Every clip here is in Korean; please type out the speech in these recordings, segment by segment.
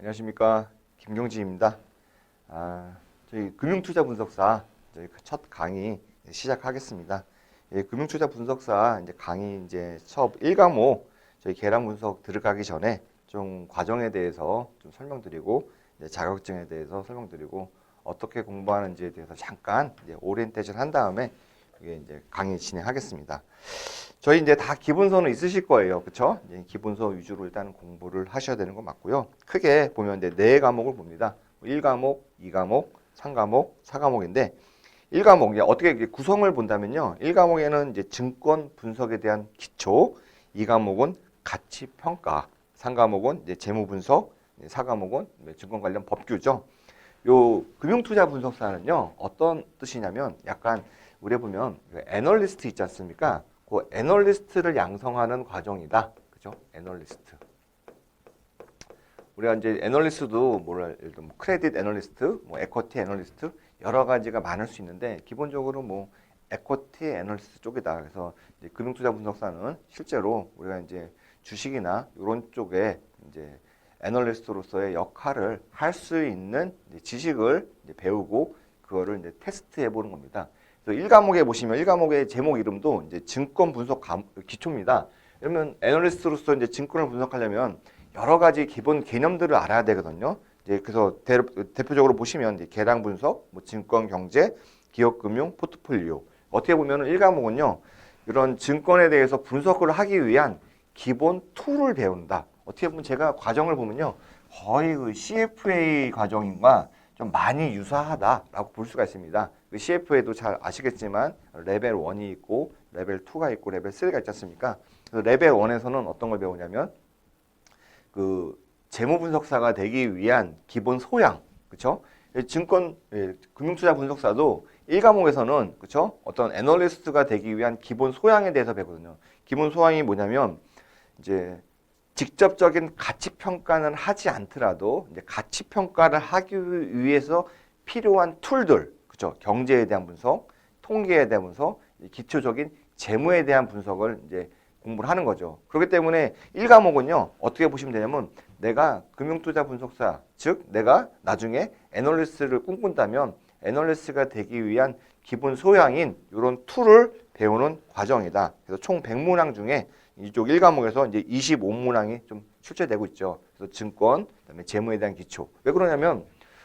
안녕하십니까, 김경진입니다. 저희 금융투자 분석사 저희 첫 강의 시작하겠습니다. 금융투자 분석사 이제 강의 이제 첫 1과목 저희 계량 분석 들어가기 전에 좀 과정에 대해서 좀 설명드리고 자격증에 대해서 설명드리고 어떻게 공부하는지에 대해서 잠깐 이제 오리엔테이션 한 다음에 이제 강의 진행하겠습니다. 저희 이제 다 기본서는 있으실 거예요. 그쵸? 기본서 위주로 일단 공부를 하셔야 되는 거 맞고요. 크게 보면 이제 네 과목을 봅니다. 1과목, 2과목, 3과목, 4과목인데 1과목 이제 어떻게 구성을 본다면요. 1과목에는 이제 증권 분석에 대한 기초, 2과목은 가치 평가, 3과목은 이제 재무 분석, 4과목은 증권 관련 법규죠. 요 금융투자 분석사는요. 어떤 뜻이냐면 약간 우리 보면 애널리스트 있지 않습니까? 그 애널리스트를 양성하는 과정이다. 그죠? 애널리스트. 우리가 이제 애널리스트도 예를 들면 크레딧 애널리스트, 에쿼티 애널리스트 여러 가지가 많을 수 있는데 기본적으로 에쿼티 애널리스트 쪽이다. 그래서 이제 금융투자 분석사는 실제로 우리가 이제 주식이나 이런 쪽에 이제 애널리스트로서의 역할을 할 수 있는 지식을 이제 배우고 그거를 이제 테스트해 보는 겁니다. 1과목에 보시면 1과목의 제목 이름도 이제 증권 분석 기초입니다. 그러면 애널리스트로서 이제 증권을 분석하려면 여러 가지 기본 개념들을 알아야 되거든요. 이제 그래서 대표적으로 보시면 이제 계량 분석, 증권 경제, 기업 금융, 포트폴리오. 어떻게 보면은 1과목은요. 이런 증권에 대해서 분석을 하기 위한 기본 툴을 배운다. 어떻게 보면 제가 과정을 보면요. 거의 그 CFA 과정과 좀 많이 유사하다라고 볼 수가 있습니다. 그 CFA도 잘 아시겠지만 레벨 1이 있고 레벨 2가 있고 레벨 3가 있지 않습니까? 그래서 레벨 1에서는 어떤 걸 배우냐면 그 재무 분석사가 되기 위한 기본 소양, 그렇죠? 증권 금융투자 분석사도 1과목에서는 그렇죠? 어떤 애널리스트가 되기 위한 기본 소양에 대해서 배우거든요. 기본 소양이 뭐냐면 이제 직접적인 가치 평가는 하지 않더라도 이제 가치 평가를 하기 위해서 필요한 툴들, 그렇죠? 경제에 대한 분석, 통계에 대한 분석, 기초적인 재무에 대한 분석을 이제 공부를 하는 거죠. 그렇기 때문에 1과목은요. 어떻게 보시면 되냐면 내가 금융투자 분석사, 즉 내가 나중에 애널리스트를 꿈꾼다면 애널리스트가 되기 위한 기본 소양인 이런 툴을 배우는 과정이다. 그래서 총 100문항 중에 이쪽 1과목에서 이제 25문항이 좀 출제되고 있죠. 그래서 증권, 그다음에 재무에 대한 기초. 왜 그러냐면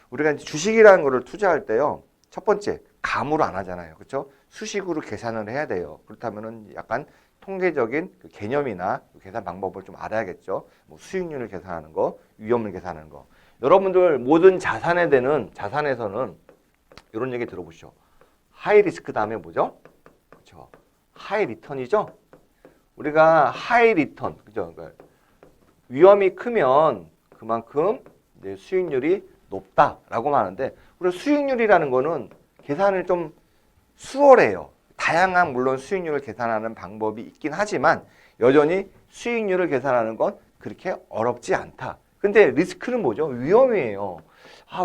우리가 이제 주식이라는 거를 투자할 때요. 첫 번째, 감으로 안 하잖아요. 그렇죠? 수식으로 계산을 해야 돼요. 그렇다면은 약간 통계적인 그 개념이나 계산 방법을 좀 알아야겠죠. 수익률을 계산하는 거, 위험을 계산하는 거. 여러분들 모든 자산에 대한 자산에서는 이런 얘기 들어보시죠. 하이 리스크 다음에 뭐죠? 그렇죠. 하이 리턴이죠. 우리가 하이 리턴, 그죠? 그러니까 위험이 크면 그만큼 이제 수익률이 높다라고 하는데, 우리 수익률이라는 거는 계산을 좀 수월해요. 다양한 물론 수익률을 계산하는 방법이 있긴 하지만 여전히 수익률을 계산하는 건 그렇게 어렵지 않다. 근데 리스크는 뭐죠? 위험이에요.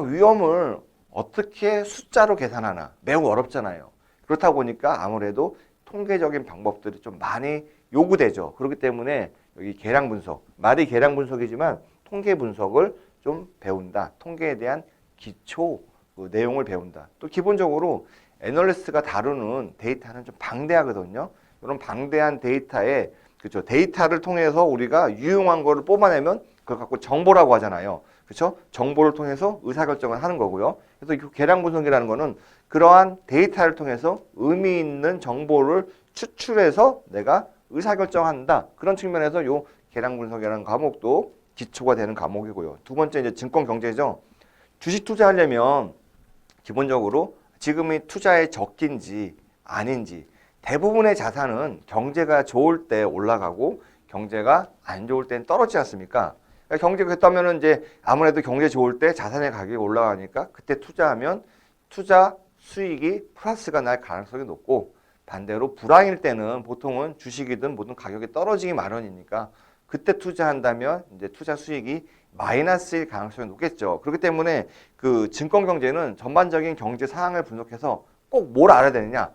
위험을 어떻게 숫자로 계산하나 매우 어렵잖아요. 그렇다 보니까 아무래도 통계적인 방법들이 좀 많이 요구되죠. 그렇기 때문에 여기 계량 분석, 말이 계량 분석이지만 통계 분석을 좀 배운다. 통계에 대한 기초 그 내용을 배운다. 또 기본적으로 애널리스트가 다루는 데이터는 좀 방대하거든요. 이런 방대한 데이터에 그렇죠. 데이터를 통해서 우리가 유용한 거를 뽑아내면 그걸 갖고 정보라고 하잖아요. 그렇죠? 정보를 통해서 의사결정을 하는 거고요. 그래서 이 계량 분석이라는 거는 그러한 데이터를 통해서 의미 있는 정보를 추출해서 내가 의사결정한다. 그런 측면에서 요 계량 분석이라는 과목도 기초가 되는 과목이고요. 두 번째 이제 증권 경제죠. 주식 투자하려면 기본적으로 지금의 투자의 적기인지 아닌지, 대부분의 자산은 경제가 좋을 때 올라가고 경제가 안 좋을 때는 떨어지지 않습니까? 그러니까 경제가 됐다면 이제 아무래도 경제 좋을 때 자산의 가격이 올라가니까 그때 투자하면 투자 수익이 플러스가 날 가능성이 높고, 반대로 불황일 때는 보통은 주식이든 모든 가격이 떨어지기 마련이니까 그때 투자한다면 이제 투자 수익이 마이너스일 가능성이 높겠죠. 그렇기 때문에 그 증권 경제는 전반적인 경제 상황을 분석해서 꼭 뭘 알아야 되느냐?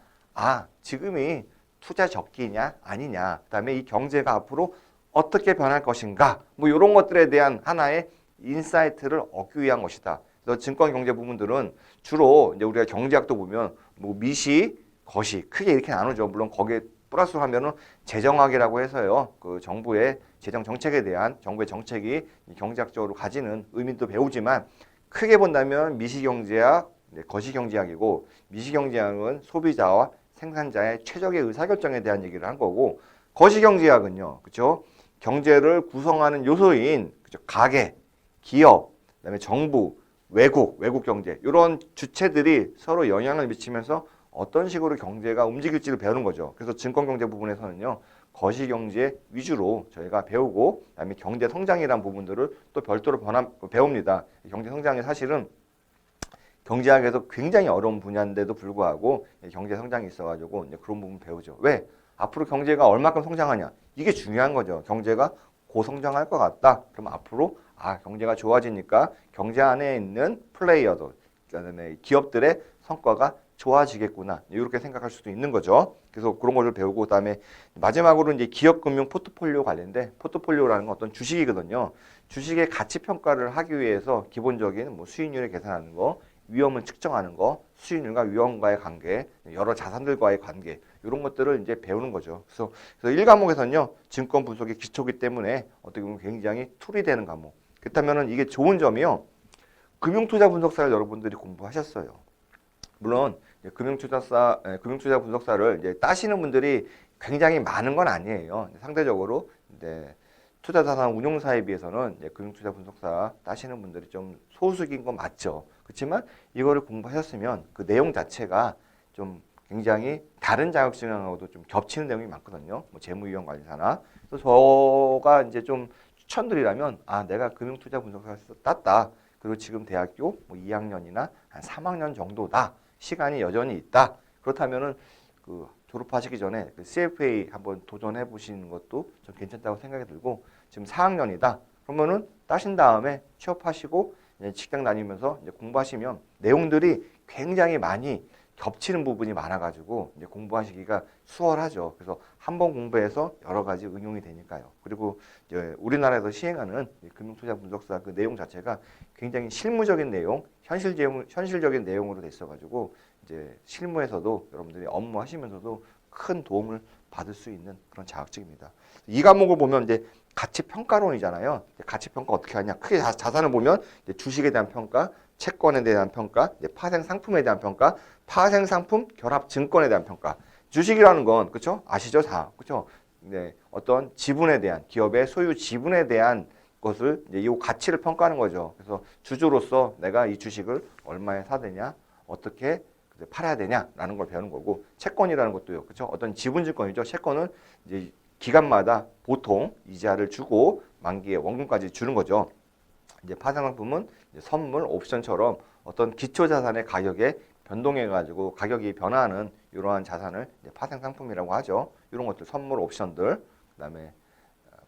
지금이 투자 적기냐 아니냐. 그다음에 이 경제가 앞으로 어떻게 변할 것인가. 이런 것들에 대한 하나의 인사이트를 얻기 위한 것이다. 그래서 증권 경제 부분들은 주로 이제 우리가 경제학도 보면 뭐 미시, 거시 크게 이렇게 나누죠. 물론 거기에 플러스로 하면은 재정학이라고 해서요. 그 정부의 재정 정책에 대한 정부의 정책이 경제학적으로 가지는 의미도 배우지만 크게 본다면 미시 경제학, 거시 경제학이고 미시 경제학은 소비자와 생산자의 최적의 의사결정에 대한 얘기를 한 거고 거시 경제학은요. 그렇죠? 경제를 구성하는 요소인 그렇죠? 가계, 기업, 그다음에 정부, 외국 경제 이런 주체들이 서로 영향을 미치면서 어떤 식으로 경제가 움직일지를 배우는 거죠. 그래서 증권 경제 부분에서는요. 거시 경제 위주로 저희가 배우고 그다음에 경제 성장이라는 부분들을 또 별도로 배웁니다. 경제 성장이 사실은 경제학에서 굉장히 어려운 분야인데도 불구하고 경제 성장이 있어가지고 이제 그런 부분 배우죠. 왜? 앞으로 경제가 얼마큼 성장하냐? 이게 중요한 거죠. 경제가 고성장할 것 같다. 그럼 앞으로 경제가 좋아지니까 경제 안에 있는 플레이어들, 그다음에 기업들의 성과가 좋아지겠구나. 이렇게 생각할 수도 있는 거죠. 그래서 그런 것을 배우고 그다음에 마지막으로 이제 기업금융 포트폴리오 관련된 포트폴리오라는 건 어떤 주식이거든요. 주식의 가치 평가를 하기 위해서 기본적인 뭐 수익률을 계산하는 거, 위험을 측정하는 거, 수익률과 위험과의 관계, 여러 자산들과의 관계 이런 것들을 이제 배우는 거죠. 그래서 1과목에서는요 증권 분석이 기초기 때문에 어떻게 보면 굉장히 툴이 되는 과목. 그렇다면은 이게 좋은 점이요. 금융투자 분석사를 여러분들이 공부하셨어요. 물론 금융투자 분석사를 이제 따시는 분들이 굉장히 많은 건 아니에요. 상대적으로 이제 투자자산 운용사에 비해서는 금융투자 분석사 따시는 분들이 좀 소수인 건 맞죠. 그렇지만 이거를 공부하셨으면 그 내용 자체가 좀 굉장히 다른 자격증하고도 좀 겹치는 내용이 많거든요. 뭐 재무위험관리사나. 그래서 저가 이제 좀 추천드리라면 내가 금융투자 분석사에서 땄다. 그리고 지금 대학교 뭐 2학년이나 한 3학년 정도다. 시간이 여전히 있다. 그렇다면은 그 졸업하시기 전에 그 CFA 한번 도전해 보시는 것도 좀 괜찮다고 생각이 들고 지금 4학년이다. 그러면은 따신 다음에 취업하시고 이제 직장 다니면서 이제 공부하시면 내용들이 굉장히 많이 겹치는 부분이 많아가지고 이제 공부하시기가 수월하죠. 그래서 한번 공부해서 여러 가지 응용이 되니까요. 그리고 이제 우리나라에서 시행하는 금융투자 분석사 그 내용 자체가 굉장히 실무적인 내용, 현실적인 내용으로 돼 있어가지고 이제 실무에서도 여러분들이 업무하시면서도 큰 도움을 받을 수 있는 그런 자격증입니다. 이 과목을 보면 이제 가치 평가론이잖아요. 가치 평가 어떻게 하냐? 크게 자산을 보면 이제 주식에 대한 평가, 채권에 대한 평가, 파생 상품에 대한 평가, 파생 상품 결합 증권에 대한 평가. 주식이라는 건 그렇죠? 아시죠? 다 그렇죠? 네, 어떤 지분에 대한 기업의 소유 지분에 대한 것을 이제 이 가치를 평가하는 거죠. 그래서 주주로서 내가 이 주식을 얼마에 사되냐, 어떻게 팔아야 되냐라는 걸 배우는 거고 채권이라는 것도요. 그렇죠? 어떤 지분 증권이죠. 채권은 이제 기간마다 보통 이자를 주고 만기에 원금까지 주는 거죠. 이제 파생상품은 선물, 옵션처럼 어떤 기초 자산의 가격에 변동해 가지고 가격이 변화하는 이러한 자산을 이제 파생상품이라고 하죠. 이런 것들 선물, 옵션들, 그다음에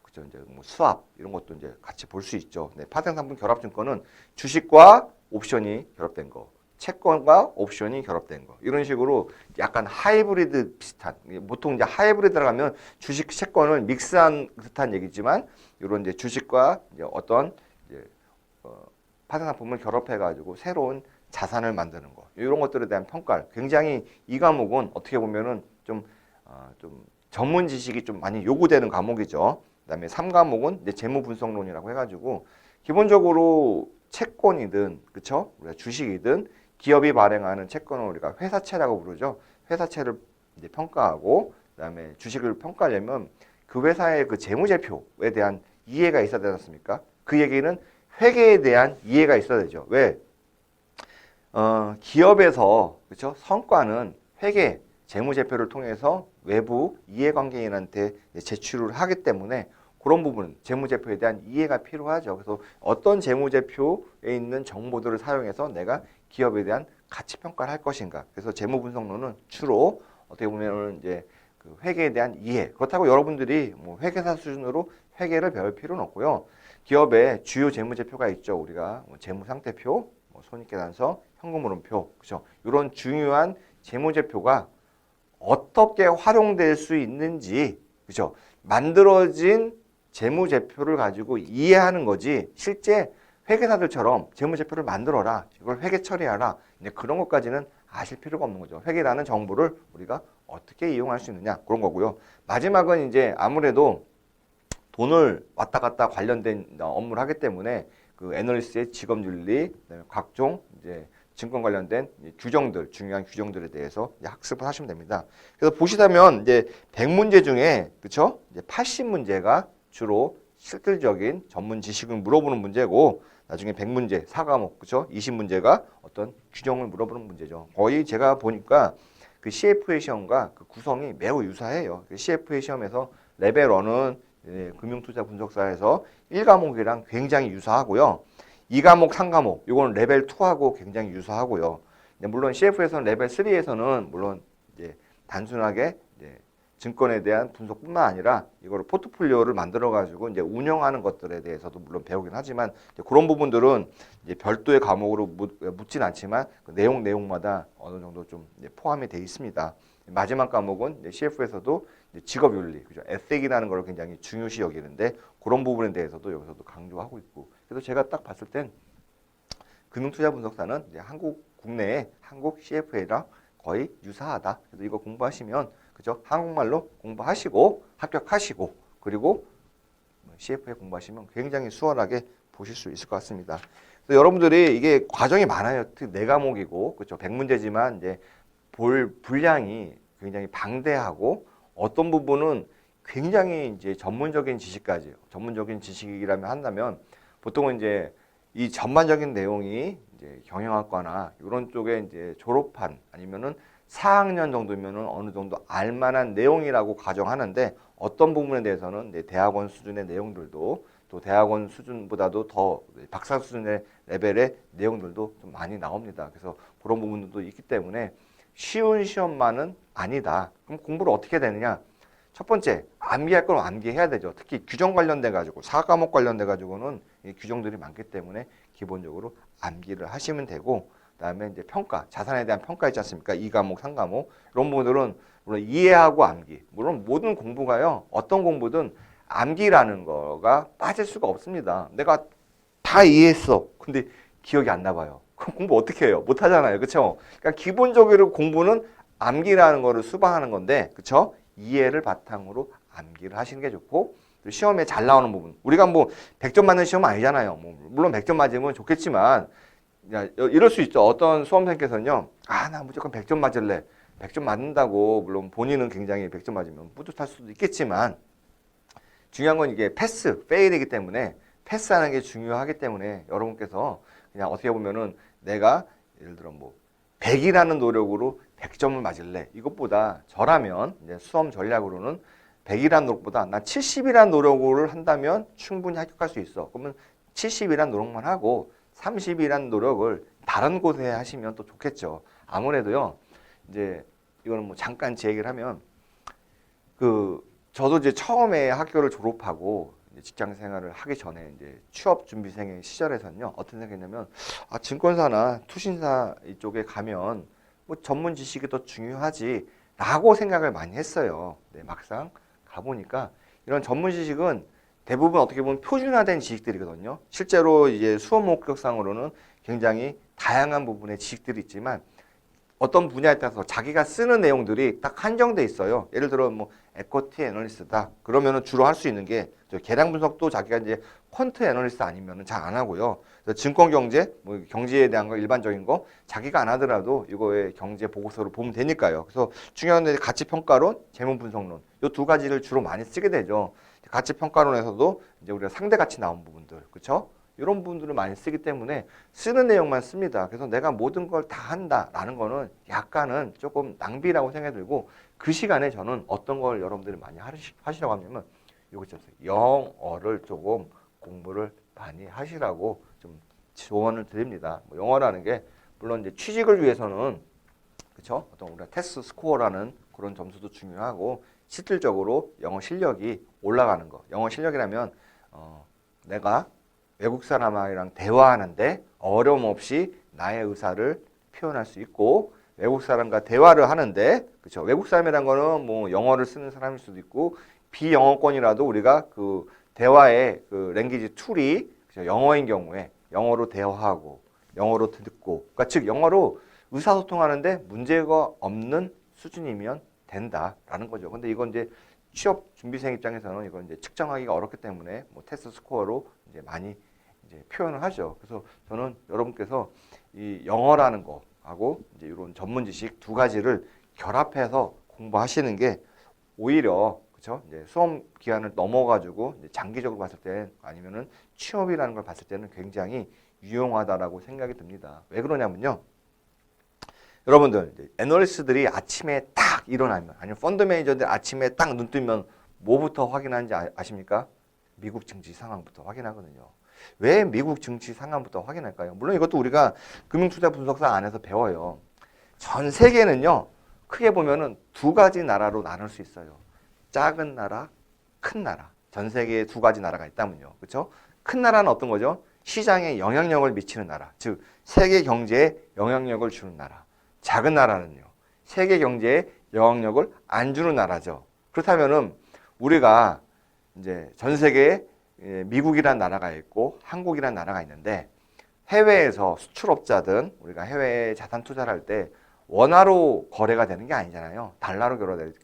그죠 이제 뭐 수합 이런 것도 이제 같이 볼 수 있죠. 네, 파생상품 결합증권은 주식과 옵션이 결합된 거. 채권과 옵션이 결합된 거 이런 식으로 약간 하이브리드 비슷한 보통 이제 하이브리드라고 하면 주식 채권을 믹스한 듯한 얘기지만 이런 이제 주식과 이제 어떤 이제 파생 상품을 결합해 가지고 새로운 자산을 만드는 거 이런 것들에 대한 평가를 굉장히 이 과목은 어떻게 보면은 좀 전문 지식이 좀 많이 요구되는 과목이죠. 그다음에 3과목은 이제 재무 분석론이라고 해가지고 기본적으로 채권이든 그렇죠 우리가 주식이든 기업이 발행하는 채권을 우리가 회사채라고 부르죠. 회사채를 이제 평가하고 그다음에 주식을 평가하려면 그 회사의 그 재무제표에 대한 이해가 있어야 되지 않습니까? 그 얘기는 회계에 대한 이해가 있어야 되죠. 왜? 기업에서 그렇죠? 성과는 회계, 재무제표를 통해서 외부 이해관계인한테 제출을 하기 때문에 그런 부분, 재무제표에 대한 이해가 필요하죠. 그래서 어떤 재무제표에 있는 정보들을 사용해서 내가 기업에 대한 가치 평가를 할 것인가. 그래서 재무분석론은 주로 어떻게 보면 이제 그 회계에 대한 이해. 그렇다고 여러분들이 뭐 회계사 수준으로 회계를 배울 필요는 없고요. 기업의 주요 재무제표가 있죠. 우리가 뭐 재무상태표, 뭐 손익계산서, 현금흐름표, 그렇죠. 이런 중요한 재무제표가 어떻게 활용될 수 있는지, 그렇죠. 만들어진 재무제표를 가지고 이해하는 거지 실제 회계사들처럼 재무제표를 만들어라, 이걸 회계 처리하라, 이제 그런 것까지는 아실 필요가 없는 거죠. 회계라는 정보를 우리가 어떻게 이용할 수 있느냐, 그런 거고요. 마지막은 이제 아무래도 돈을 왔다 갔다 관련된 업무를 하기 때문에 그 애널리스트의 직업윤리, 그다음에 각종 이제 증권 관련된 규정들, 중요한 규정들에 대해서 학습을 하시면 됩니다. 그래서 보시다면 이제 100문제 중에 그렇죠? 이제 80문제가 주로 실질적인 전문 지식을 물어보는 문제고, 나중에 100문제 4과목 그렇죠? 20문제가 어떤 규정을 물어보는 문제죠. 거의 제가 보니까 그 CFA 시험과 그 구성이 매우 유사해요. 그 CFA 시험에서 레벨 1은 금융투자 분석사에서 1과목이랑 굉장히 유사하고요. 2과목, 3과목, 이거는 레벨 2하고 굉장히 유사하고요. 물론 CF에서는 레벨 3에서는 물론 이제 단순하게 이제 증권에 대한 분석뿐만 아니라 이거를 포트폴리오를 만들어 가지고 이제 운영하는 것들에 대해서도 물론 배우긴 하지만 그런 부분들은 이제 별도의 과목으로 묻진 않지만 그 내용마다 어느 정도 좀 포함이 되어 있습니다. 마지막 과목은 CF에서도 직업윤리, 그죠? 에틱이라는 걸 굉장히 중요시 여기는데 그런 부분에 대해서도 여기서도 강조하고 있고, 그래서 제가 딱 봤을 땐 금융투자 분석사는 이제 국내의 한국 CFA랑 거의 유사하다. 그래서 이거 공부하시면 그죠? 한국말로 공부하시고 합격하시고 그리고 CFA 공부하시면 굉장히 수월하게 보실 수 있을 것 같습니다. 그래서 여러분들이 이게 과정이 많아요. 특히 4과목이고 그렇죠? 100문제지만 이제 볼 분량이 굉장히 방대하고 어떤 부분은 굉장히 이제 전문적인 지식까지 전문적인 지식이라면 한다면 보통은 이제 이 전반적인 내용이 이제 경영학과나 이런 쪽에 이제 졸업한 아니면은 4학년 정도면은 어느 정도 알만한 내용이라고 가정하는데 어떤 부분에 대해서는 대학원 수준의 내용들도 또 대학원 수준보다도 더 박사 수준의 레벨의 내용들도 좀 많이 나옵니다. 그래서 그런 부분들도 있기 때문에 쉬운 시험만은 아니다. 그럼 공부를 어떻게 해야 되느냐? 첫 번째, 암기할 건 암기해야 되죠. 특히 규정 관련돼 가지고 4과목 관련돼 가지고는 규정들이 많기 때문에 기본적으로 암기를 하시면 되고, 그다음에 이제 평가, 자산에 대한 평가 있지 않습니까? 2과목, 3과목 이런 부분들은 물론 이해하고 암기. 물론 모든 공부가요. 어떤 공부든 암기라는 거가 빠질 수가 없습니다. 내가 다 이해했어. 근데 기억이 안 나봐요. 그럼 공부 어떻게 해요? 못 하잖아요. 그렇죠? 그러니까 기본적으로 공부는 암기라는 거를 수반하는 건데, 그렇죠? 이해를 바탕으로 암기를 하시는 게 좋고, 시험에 잘 나오는 부분. 우리가 뭐 100점 맞는 시험은 아니잖아요. 뭐 물론 100점 맞으면 좋겠지만 이럴 수 있죠. 어떤 수험생께서는요. 나 무조건 100점 맞을래. 100점 맞는다고 물론 본인은 굉장히 100점 맞으면 뿌듯할 수도 있겠지만 중요한 건 이게 패스, 페일이기 때문에 패스하는 게 중요하기 때문에 여러분께서 그냥 어떻게 보면은 내가 예를 들어 뭐 100이라는 노력으로 100점을 맞을래. 이것보다 저라면 이제 수험 전략으로는 100이라는 노력보다 난 70이라는 노력을 한다면 충분히 합격할 수 있어. 그러면 70이라는 노력만 하고 30이라는 노력을 다른 곳에 하시면 또 좋겠죠. 아무래도요. 이제 이거는 뭐 잠깐 제 얘기를 하면 저도 이제 처음에 학교를 졸업하고 직장 생활을 하기 전에 이제 취업 준비생의 시절에서는요. 어떤 생각했냐면 증권사나 투신사 이쪽에 가면 뭐 전문 지식이 더 중요하지라고 생각을 많이 했어요. 막상 가보니까 이런 전문 지식은 대부분 어떻게 보면 표준화된 지식들이거든요. 실제로 이제 수업 목적상으로는 굉장히 다양한 부분의 지식들이 있지만 어떤 분야에 따라서 자기가 쓰는 내용들이 딱 한정돼 있어요. 예를 들어 뭐 에쿼티 애널리스트다. 그러면은 주로 할 수 있는 게 계량 분석도 자기가 이제 퀀트 애널리스트 아니면은 잘 안 하고요. 증권 경제, 뭐 경제에 대한 거 일반적인 거 자기가 안 하더라도 이거의 경제 보고서를 보면 되니까요. 그래서 중요한 게 가치 평가론, 재무 분석론 이 두 가지를 주로 많이 쓰게 되죠. 가치 평가론에서도 이제 우리가 상대 가치 나온 부분들, 그렇죠? 이런 부분들을 많이 쓰기 때문에 쓰는 내용만 씁니다. 그래서 내가 모든 걸 다 한다라는 거는 약간은 조금 낭비라고 생각이 들고 그 시간에 저는 어떤 걸 여러분들이 많이 하시라고 하냐면 이거 있잖아요. 영어를 조금 공부를 많이 하시라고 좀 조언을 드립니다. 뭐 영어라는 게 물론 이제 취직을 위해서는 그렇죠? 어떤 우리가 테스트 스코어라는 그런 점수도 중요하고 실질적으로 영어 실력이 올라가는 거. 영어 실력이라면 내가 외국 사람이랑 대화하는데 어려움 없이 나의 의사를 표현할 수 있고 외국 사람과 대화를 하는데 그렇죠. 외국 사람이란 거는 뭐 영어를 쓰는 사람일 수도 있고 비영어권이라도 우리가 그 대화의 그 랭귀지 툴이 그렇죠? 영어인 경우에 영어로 대화하고 영어로 듣고, 그러니까 즉 영어로 의사소통하는데 문제가 없는 수준이면 된다라는 거죠. 근데 이건 이제 취업 준비생 입장에서는 이건 이제 측정하기가 어렵기 때문에 뭐 테스트 스코어로 이제 많이 이제 표현을 하죠. 그래서 저는 여러분께서 이 영어라는 거하고 이제 이런 전문 지식 두 가지를 결합해서 공부하시는 게 오히려 그렇죠? 이제 수험 기간을 넘어가지고 이제 장기적으로 봤을 때 아니면은 취업이라는 걸 봤을 때는 굉장히 유용하다라고 생각이 듭니다. 왜 그러냐면요. 여러분들 이제 애널리스트들이 아침에 딱 일어나면 아니면 펀드 매니저들 아침에 딱 눈 뜨면 뭐부터 확인하는지 아십니까? 미국 증시 상황부터 확인하거든요. 왜 미국 증시 상황부터 확인할까요? 물론 이것도 우리가 금융투자 분석사 안에서 배워요. 전 세계는요. 크게 보면은 두 가지 나라로 나눌 수 있어요. 작은 나라, 큰 나라. 전 세계에 두 가지 나라가 있다면요. 그렇죠? 큰 나라는 어떤 거죠? 시장에 영향력을 미치는 나라. 즉 세계 경제에 영향력을 주는 나라. 작은 나라는요. 세계 경제에 영향력을 안 주는 나라죠. 그렇다면은 우리가 이제 전 세계에 미국이라는 나라가 있고 한국이라는 나라가 있는데 해외에서 수출업자든 우리가 해외에 자산 투자를 할 때 원화로 거래가 되는 게 아니잖아요. 달러로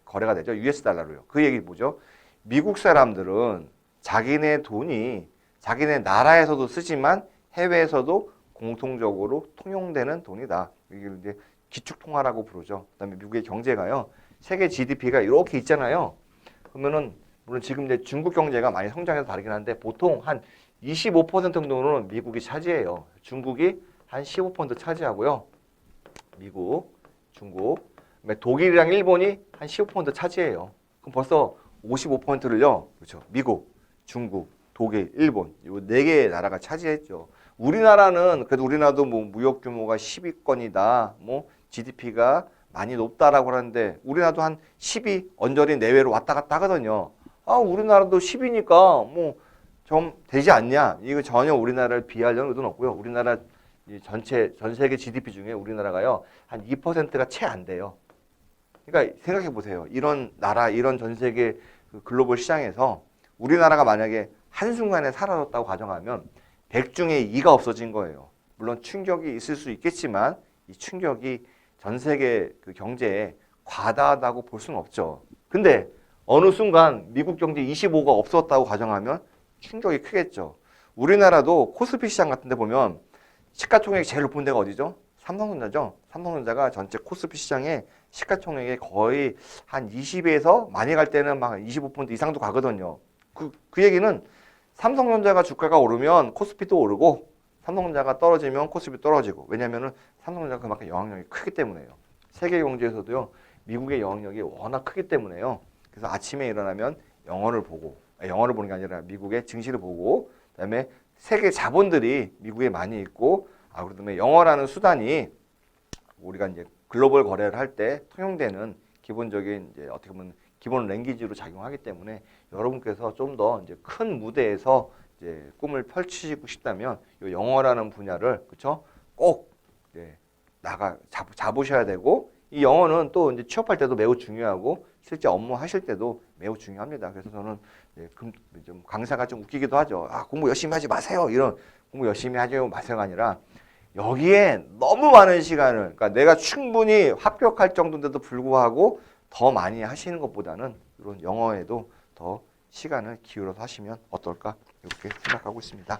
거래가 되죠. US 달러로요. 그 얘기 뭐죠? 미국 사람들은 자기네 돈이 자기네 나라에서도 쓰지만 해외에서도 공통적으로 통용되는 돈이다. 이게 이제 기축통화라고 부르죠. 그다음에 미국의 경제가요. 세계 GDP가 이렇게 있잖아요. 그러면은 물론 지금 이제 중국 경제가 많이 성장해서 다르긴 한데 보통 한 25% 정도는 미국이 차지해요. 중국이 한 15% 차지하고요. 미국, 중국, 독일이랑 일본이 한 15% 차지해요. 그럼 벌써 55%를요. 그렇죠. 미국, 중국, 독일, 일본 이 네 개의 나라가 차지했죠. 우리나라는 그래도 우리나라도 뭐 무역 규모가 10위권이다. 뭐 GDP가 많이 높다라고 하는데 우리나라도 한 10위 언저리 내외로 왔다 갔다 하거든요. 아, 우리나라도 10위니까 뭐 좀 되지 않냐? 이거 전혀 우리나라를 비하려는 의도는 없고요. 우리나라 전체 전 세계 GDP 중에 우리나라가요 한 2%가 채 안 돼요. 그러니까 생각해 보세요. 이런 나라, 이런 전 세계 그 글로벌 시장에서 우리나라가 만약에 한순간에 사라졌다고 가정하면 100 중에 2가 없어진 거예요. 물론 충격이 있을 수 있겠지만 이 충격이 전 세계 그 경제에 과다하다고 볼 수는 없죠. 근데 어느 순간 미국 경제 25가 없었다고 가정하면 충격이 크겠죠. 우리나라도 코스피 시장 같은 데 보면 시가총액이 제일 높은 데가 어디죠? 삼성전자죠. 삼성전자가 전체 코스피 시장에 시가총액이 거의 한 20에서 많이 갈 때는 막 25% 이상도 가거든요. 그 얘기는 삼성전자가 주가가 오르면 코스피도 오르고 삼성전자가 떨어지면 코스피 떨어지고 왜냐면은 삼성전자가 그만큼 영향력이 크기 때문에요. 세계 경제에서도요. 미국의 영향력이 워낙 크기 때문에요. 그래서 아침에 일어나면 영어를 보는 게 아니라 미국의 증시를 보고 그다음에 세계 자본들이 미국에 많이 있고 그다음에 영어라는 수단이 우리가 이제 글로벌 거래를 할 때 통용되는 기본적인 이제 어떻게 보면 기본 랭귀지로 작용하기 때문에 여러분께서 좀 더 이제 큰 무대에서 이제 꿈을 펼치고 싶다면 이 영어라는 분야를 그렇죠? 꼭 이제 잡으셔야 되고 이 영어는 또 이제 취업할 때도 매우 중요하고 실제 업무 하실 때도 매우 중요합니다. 그래서 저는 좀 강사가 좀 웃기기도 하죠. 공부 열심히 하지 마세요. 이런 공부 열심히 하지 마세요가 아니라 여기에 너무 많은 시간을 그러니까 내가 충분히 합격할 정도인데도 불구하고 더 많이 하시는 것보다는 이런 영어에도 더 시간을 기울여서 하시면 어떨까 이렇게 생각하고 있습니다.